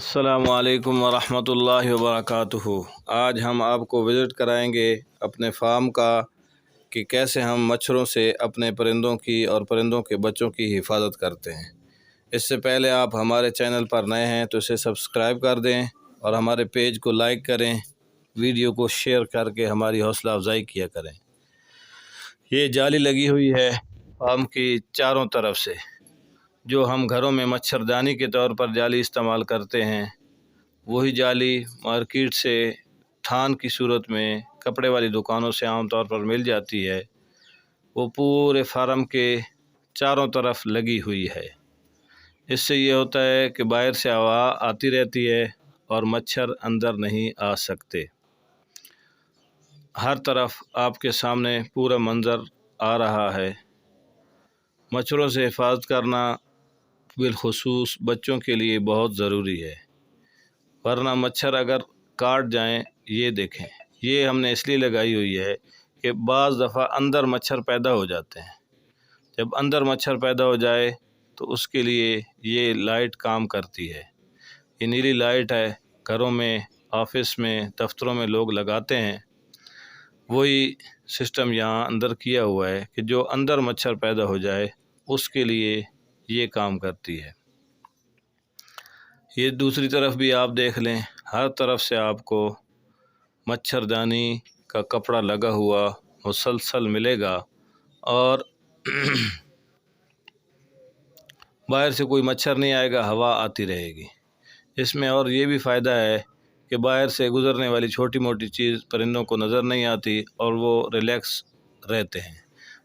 السلام علیکم ورحمۃ اللہ وبرکاتہ۔ آج ہم آپ کو وزٹ کرائیں گے اپنے فارم کا کہ کیسے ہم مچھروں سے اپنے پرندوں کی اور پرندوں کے بچوں کی حفاظت کرتے ہیں۔ اس سے پہلے آپ ہمارے چینل پر نئے ہیں تو اسے سبسکرائب کر دیں اور ہمارے پیج کو لائک کریں، ویڈیو کو شیئر کر کے ہماری حوصلہ افزائی کیا کریں۔ یہ جالی لگی ہوئی ہے فارم کی چاروں طرف سے، جو ہم گھروں میں مچھردانی کے طور پر جالی استعمال کرتے ہیں، وہی جالی مارکیٹ سے تھان کی صورت میں کپڑے والی دکانوں سے عام طور پر مل جاتی ہے۔ وہ پورے فارم کے چاروں طرف لگی ہوئی ہے۔ اس سے یہ ہوتا ہے کہ باہر سے ہوا آتی رہتی ہے اور مچھر اندر نہیں آ سکتے۔ ہر طرف آپ کے سامنے پورا منظر آ رہا ہے۔ مچھروں سے حفاظت کرنا بالخصوص بچوں کے لیے بہت ضروری ہے، ورنہ مچھر اگر کاٹ جائیں۔ یہ دیکھیں، یہ ہم نے اس لیے لگائی ہوئی ہے کہ بعض دفعہ اندر مچھر پیدا ہو جاتے ہیں۔ جب اندر مچھر پیدا ہو جائے تو اس کے لیے یہ لائٹ کام کرتی ہے۔ یہ نیلی لائٹ ہے، گھروں میں، آفس میں، دفتروں میں لوگ لگاتے ہیں۔ وہی سسٹم یہاں اندر کیا ہوا ہے کہ جو اندر مچھر پیدا ہو جائے اس کے لیے یہ کام کرتی ہے۔ یہ دوسری طرف بھی آپ دیکھ لیں، ہر طرف سے آپ کو مچھردانی کا کپڑا لگا ہوا مسلسل ملے گا، اور باہر سے کوئی مچھر نہیں آئے گا، ہوا آتی رہے گی۔ اس میں اور یہ بھی فائدہ ہے کہ باہر سے گزرنے والی چھوٹی موٹی چیز پرندوں کو نظر نہیں آتی اور وہ ریلیکس رہتے ہیں۔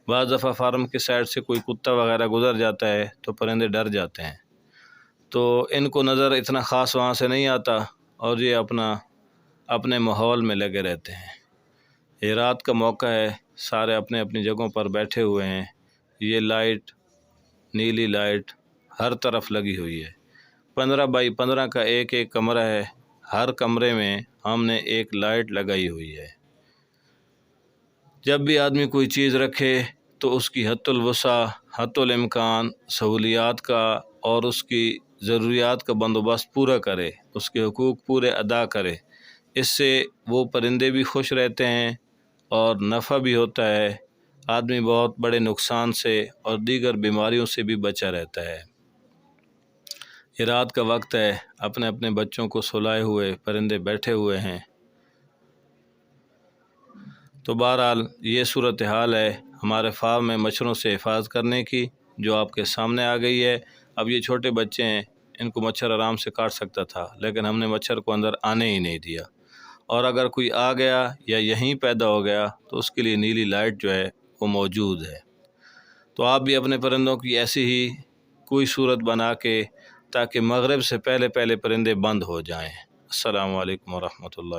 بعض دفعہ فارم کے سائڈ سے کوئی کتا وغیرہ گزر جاتا ہے تو پرندے ڈر جاتے ہیں، تو ان کو نظر اتنا خاص وہاں سے نہیں آتا اور یہ اپنے ماحول میں لگے رہتے ہیں۔ یہ رات کا موقع ہے، سارے اپنے اپنی جگہوں پر بیٹھے ہوئے ہیں۔ یہ لائٹ، نیلی لائٹ ہر طرف لگی ہوئی ہے۔ 15x15 کا ایک کمرہ ہے، ہر کمرے میں ہم نے ایک لائٹ لگائی ہوئی ہے۔ جب بھی آدمی کوئی چیز رکھے تو اس کی حد الوسع، حد الامکان سہولیات کا اور اس کی ضروریات کا بندوبست پورا کرے، اس کے حقوق پورے ادا کرے۔ اس سے وہ پرندے بھی خوش رہتے ہیں اور نفع بھی ہوتا ہے۔ آدمی بہت بڑے نقصان سے اور دیگر بیماریوں سے بھی بچا رہتا ہے۔ یہ رات کا وقت ہے، اپنے اپنے بچوں کو سلائے ہوئے پرندے بیٹھے ہوئے ہیں۔ تو بہرحال یہ صورتحال ہے ہمارے فارم میں مچھروں سے حفاظت کرنے کی، جو آپ کے سامنے آ گئی ہے۔ اب یہ چھوٹے بچے ہیں، ان کو مچھر آرام سے کاٹ سکتا تھا، لیکن ہم نے مچھر کو اندر آنے ہی نہیں دیا، اور اگر کوئی آ گیا یا یہیں پیدا ہو گیا تو اس کے لیے نیلی لائٹ جو ہے وہ موجود ہے۔ تو آپ بھی اپنے پرندوں کی ایسی ہی کوئی صورت بنا کے، تاکہ مغرب سے پہلے پرندے بند ہو جائیں۔ السلام علیکم ورحمۃ اللہ۔